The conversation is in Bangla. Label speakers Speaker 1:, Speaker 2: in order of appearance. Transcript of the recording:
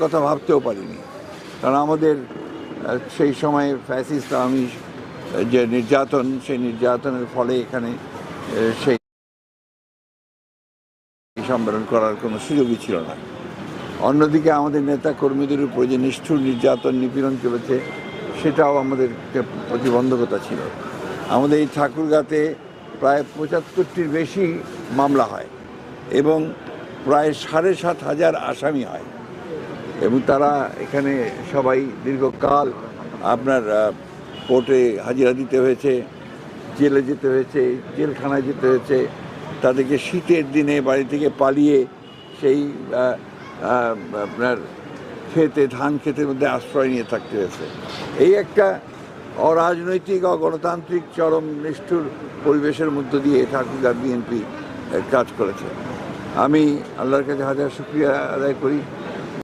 Speaker 1: কথা ভাবতেও পারিনি, কারণ আমাদের সেই সময় ফ্যাসিস্ট আমি যে নির্যাতন, সেই নির্যাতনের ফলে এখানে সেই সম্মেলন করার কোনো সুযোগই ছিল না। অন্যদিকে আমাদের নেতা কর্মীদের উপর যে নিষ্ঠুর নির্যাতন নিপীড়ন চলেছে, সেটাও আমাদের প্রতিবন্ধকতা ছিল। আমাদের এই ঠাকুরগাঁতে প্রায় 75টির বেশি মামলা হয় এবং প্রায় 7,500 আসামি হয়, এবং তারা এখানে সবাই দীর্ঘকাল আপনার কোর্টে হাজিরা দিতে হয়েছে, জেলে যেতে হয়েছে, জেলখানায় যেতে হয়েছে, তাদেরকে শীতের দিনে বাড়ি থেকে পালিয়ে সেই আপনার ধান ক্ষেতের মধ্যে আশ্রয় নিয়ে থাকতে হয়েছে। এই একটা অরাজনৈতিক অগণতান্ত্রিক চরম নিষ্ঠুর পরিবেশের মধ্য দিয়ে ঠাকুরগাঁ বিএনপি কাজ করেছে। আমি আল্লাহর কাছে হাজার শুকরিয়া আদায় করি